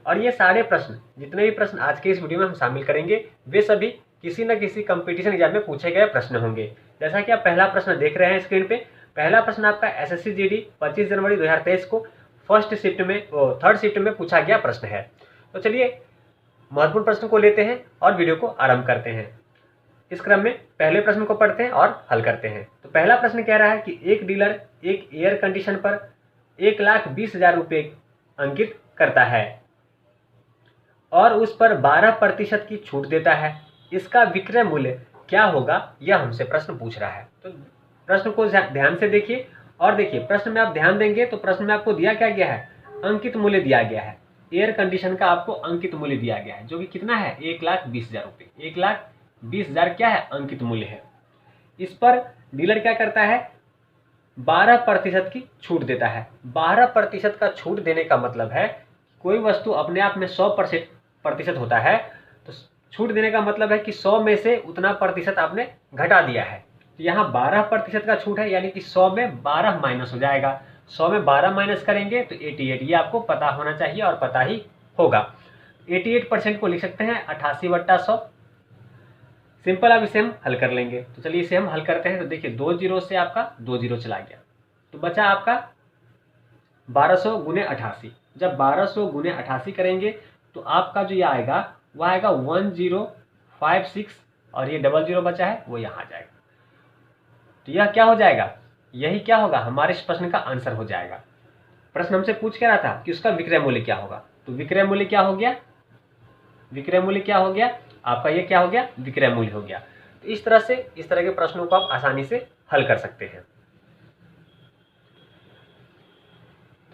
और ये सारे प्रश्न, जितने भी प्रश्न आज के इस वीडियो में हम शामिल करेंगे, वे सभी किसी न किसी कंपटीशन एग्जाम में पूछे गए प्रश्न होंगे। जैसा कि आप पहला प्रश्न देख रहे हैं स्क्रीन पे, पहला प्रश्न आपका एसएससी जीडी 25 जनवरी 2023 को थर्ड शिफ्ट में पूछा गया प्रश्न है। तो चलिए महत्वपूर्ण प्रश्न को लेते हैं और वीडियो को आरंभ करते हैं। इस क्रम में पहले प्रश्न को पढ़ते हैं और हल करते हैं। तो पहला प्रश्न कह रहा है कि एक डीलर एक एयर कंडीशन पर 1,20,000 रुपये अंकित करता है और उस पर 12% की छूट देता है। इसका विक्रय मूल्य क्या होगा, यह हमसे प्रश्न पूछ रहा है। तो प्रश्न को ध्यान से देखिए और देखिए, प्रश्न में आप ध्यान देंगे तो प्रश्न में आपको दिया क्या गया है, अंकित मूल्य दिया गया है। एयर कंडीशन का आपको अंकित मूल्य दिया गया है, जो कि कितना है, 1,20,000 रुपये। 1,20,000 क्या है, अंकित मूल्य है। इस पर डीलर क्या करता है, 12% की छूट देता है। 12% का छूट देने का मतलब है, कोई वस्तु अपने आप में 100% होता है, तो छूट देने का मतलब है कि 100 में से उतना प्रतिशत आपने घटा दिया है। तो यहाँ 12% का छूट है, यानी कि 100 में 12 माइनस हो जाएगा। 100 में 12 माइनस करेंगे तो 88, ये आपको पता होना चाहिए और पता ही होगा। 88% को लिख सकते हैं 88/100। सिंपल, अब इसे हम हल कर लेंगे। तो चलिए इसे हम हल करते हैं। तो देखिए 2 जीरो से आपका 2 जीरो चला गया, तो बचा आपका 1200 गुने 88। जब 1200 गुने 88 करेंगे तो आपका जो ये आएगा वह आएगा 1056, और ये 00 बचा है वो यहाँ आ जाएगा। तो यह क्या हो जाएगा, यही क्या होगा, हमारे इस प्रश्न का आंसर हो जाएगा। प्रश्न हमसे पूछ क्या रहा था कि उसका विक्रय मूल्य क्या होगा, तो विक्रय मूल्य क्या हो गया, विक्रय मूल्य क्या हो गया आपका, ये क्या हो गया, विक्रय मूल्य हो गया। तो इस तरह के प्रश्नों को आप आसानी से हल कर सकते हैं।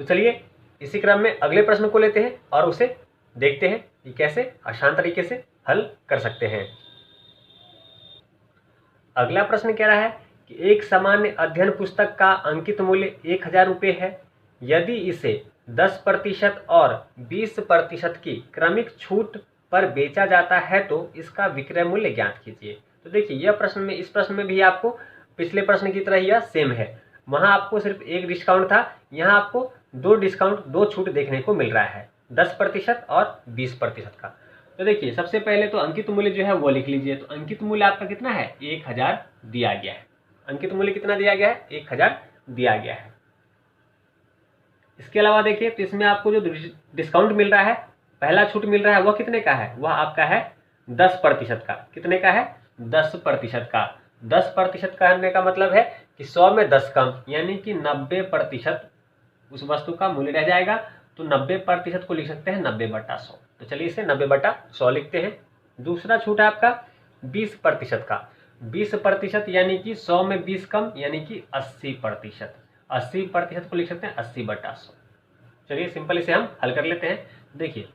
तो चलिए इसी क्रम में अगले प्रश्न को लेते हैं और उसे देखते हैं कि कैसे आसान तरीके से हल कर सकते हैं। अगला प्रश्न कह रहा है कि एक सामान्य अध्ययन पुस्तक का अंकित मूल्य 1,000 रुपये है। यदि इसे 10% और 20% की क्रमिक छूट पर बेचा जाता है तो इसका विक्रय मूल्य ज्ञात कीजिए। तो देखिए यह प्रश्न में, इस प्रश्न में भी आपको पिछले प्रश्न की तरह यह सेम है। वहां आपको सिर्फ एक डिस्काउंट था, यहाँ आपको दो छूट देखने को मिल रहा है, 10% और 20% का। तो देखिए सबसे पहले तो अंकित मूल्य जो है वो लिख लीजिए। तो अंकित मूल्य आपका कितना है, 1,000 दिया गया है। अंकित मूल्य कितना दिया गया है, 1,000 दिया गया है। इसके अलावा देखिए तो इसमें आपको जो डिस्काउंट मिल रहा है, पहला छूट मिल रहा है, वह कितने का है, वह आपका है 10% का। कितने का है, 10% का। 10% करने का मतलब है कि 100 में 10 कम, यानी कि 90% उस वस्तु का मूल्य रह जाएगा। तो 90% को लिख सकते हैं 90/100। तो चलिए इसे 90/100 लिखते हैं। दूसरा छूट है आपका 20% का। 20% यानी कि 100 में 20 कम, यानी कि 80%। 80% को लिख सकते हैं 80/100। चलिए सिंपल इसे हम हल कर लेते हैं। देखिए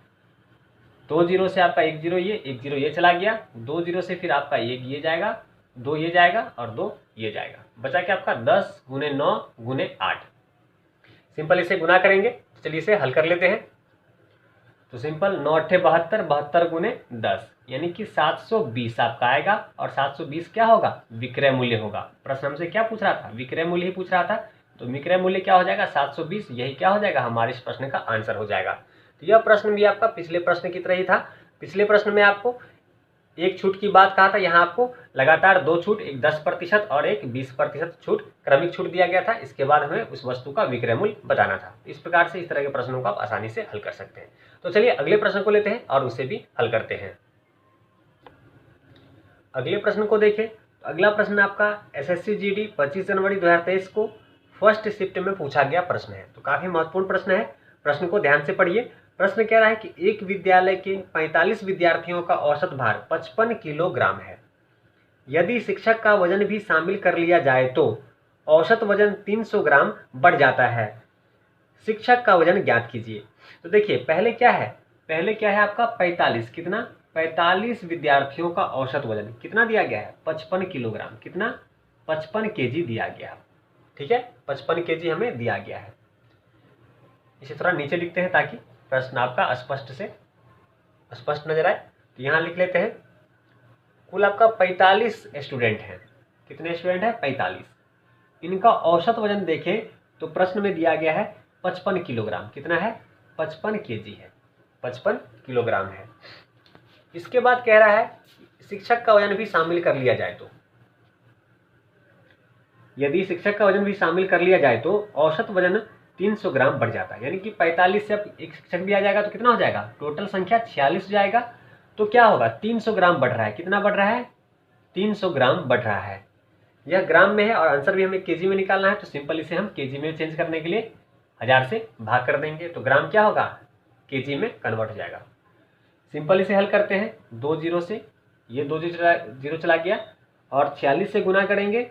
2 जीरो से आपका 1 जीरो, ये 1 जीरो ये चला गया। 2 जीरो से फिर आपका 1 ये जाएगा, 2 ये जाएगा और 2 ये जाएगा। बचा क्या आपका 10 गुने 9 गुने 8। सिंपल इसे गुना करेंगे। चलिए इसे हल कर लेते हैं। तो सिंपल 9 8 72, 72 गुने 10, यानी कि 720 आपका आएगा। और 720 क्या होगा, विक्रय मूल्य होगा। प्रश्न हमसे क्या पूछ रहा था, विक्रय मूल्य ही पूछ रहा था। तो विक्रय मूल्य क्या हो जाएगा, 720। यही क्या हो जाएगा, हमारे इस प्रश्न का आंसर हो जाएगा। तो यह प्रश्न भी आपका पिछले प्रश्न की तरह ही था। पिछले प्रश्न में आपको एक छूट की बात कहा था, यहाँ आपको लगातार 2 छूट, एक 10% और एक 20% छूट, क्रमिक छूट दिया गया था। इसके बाद हमें उस वस्तु का विक्रय मूल्य बताना था। इस प्रकार से इस तरह के प्रश्नों को आप आसानी से हल कर सकते हैं। तो चलिए अगले प्रश्न को लेते हैं और उसे भी हल करते हैं। अगले प्रश्न को देखें। तो अगला प्रश्न आपका एसएससी जीडी 25 जनवरी 2023 को फर्स्ट शिफ्ट में पूछा गया प्रश्न है। तो काफी महत्वपूर्ण प्रश्न है, प्रश्न को ध्यान से पढ़िए। प्रश्न कह रहा है कि एक विद्यालय के 45 विद्यार्थियों का औसत भार 55 किलोग्राम है। यदि शिक्षक का वजन भी शामिल कर लिया जाए तो औसत वजन 300 ग्राम बढ़ जाता है। शिक्षक का वजन ज्ञात कीजिए। तो देखिए पहले क्या है आपका 45, कितना, 45 विद्यार्थियों का औसत वजन कितना दिया गया है, 55 किलोग्राम। कितना, 55 केजी दिया गया है। ठीक है, 55 केजी हमें दिया गया है। इसे थोड़ा नीचे लिखते हैं ताकि प्रश्न आपका स्पष्ट नजर आए। तो यहाँ लिख लेते हैं, कुल आपका 45 स्टूडेंट हैं। कितने स्टूडेंट हैं, 45। इनका औसत वजन देखें तो प्रश्न में दिया गया है 55 किलोग्राम। कितना है, 55 केजी है। 55 किलोग्राम है। इसके बाद कह रहा है शिक्षक का वजन भी शामिल कर लिया जाए तो, यदि शिक्षक का वजन भी शामिल कर लिया जाए तो औसत वजन 300 ग्राम बढ़ जाता है। यानी कि 45 से अब एक शिक्षक भी आ जाएगा तो कितना हो जाएगा, टोटल संख्या 46 हो जाएगा। तो क्या होगा, 300 ग्राम बढ़ रहा है। कितना बढ़ रहा है, 300 ग्राम बढ़ रहा है। यह ग्राम में है और आंसर भी हमें केजी में निकालना है, तो सिंपल इसे हम केजी में चेंज करने के लिए 1000 से भाग कर देंगे, तो ग्राम क्या होगा, केजी में कन्वर्ट हो जाएगा। सिंपल इसे हल करते हैं, 2 जीरो से ये 2 जीरो चला गया और 46 से गुना करेंगे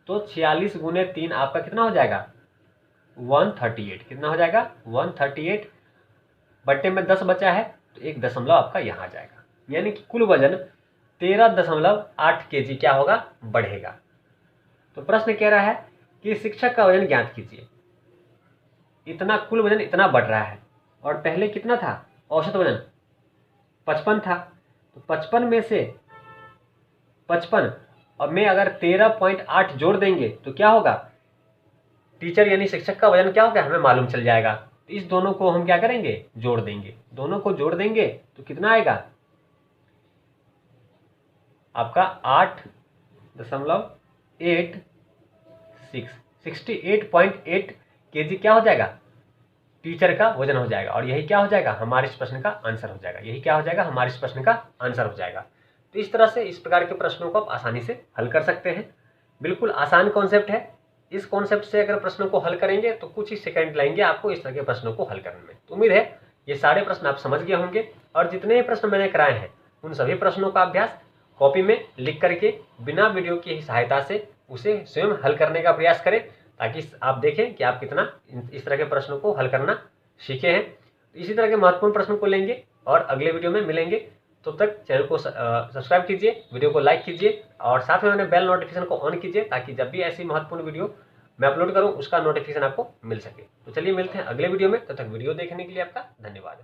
तो 46 गुने 3 आपका कितना हो जाएगा, 138। कितना हो जाएगा, 138। बट्टे में 10 बचा है तो 1 दशमलव आपका यहाँ आ जाएगा। यानी कि कुल वजन 13.8 केजी क्या होगा, बढ़ेगा। तो प्रश्न कह रहा है कि शिक्षक का वजन ज्ञात कीजिए। इतना कुल वजन इतना बढ़ रहा है और पहले कितना था, औसत वजन 55 था। तो 55 में से 55 और में अगर 13.8 जोड़ देंगे तो क्या होगा, टीचर यानी शिक्षक का वजन क्या होगा हमें मालूम चल जाएगा। तो इस दोनों को हम क्या करेंगे, जोड़ देंगे। दोनों को जोड़ देंगे तो कितना आएगा आपका 68.8 केजी क्या हो जाएगा, टीचर का वजन हो जाएगा। और यही क्या हो जाएगा, हमारे इस प्रश्न का आंसर हो जाएगा। यही क्या हो जाएगा, हमारे इस प्रश्न का आंसर हो जाएगा। तो इस तरह से इस प्रकार के प्रश्नों को आप आसानी से हल कर सकते हैं। बिल्कुल आसान कॉन्सेप्ट है। इस कॉन्सेप्ट से अगर प्रश्नों को हल करेंगे तो कुछ ही सेकंड लगेंगे आपको इस तरह के प्रश्नों को हल करने में। तो उम्मीद है ये सारे प्रश्न आप समझ गए होंगे और जितने भी प्रश्न मैंने कराए हैं उन सभी प्रश्नों का अभ्यास कॉपी में लिख करके बिना वीडियो की सहायता से उसे स्वयं हल करने का प्रयास करें, ताकि आप देखें कि आप कितना इस तरह के प्रश्नों को हल करना सीखे हैं। तो इसी तरह के महत्वपूर्ण प्रश्नों को लेंगे और अगले वीडियो में मिलेंगे। तब तक चैनल को सब्सक्राइब कीजिए, वीडियो को लाइक कीजिए और साथ में बेल नोटिफिकेशन को ऑन कीजिए, ताकि जब भी ऐसी महत्वपूर्ण वीडियो मैं अपलोड करूं उसका नोटिफिकेशन आपको मिल सके। तो चलिए मिलते हैं अगले वीडियो में, तब तक वीडियो देखने के लिए आपका धन्यवाद।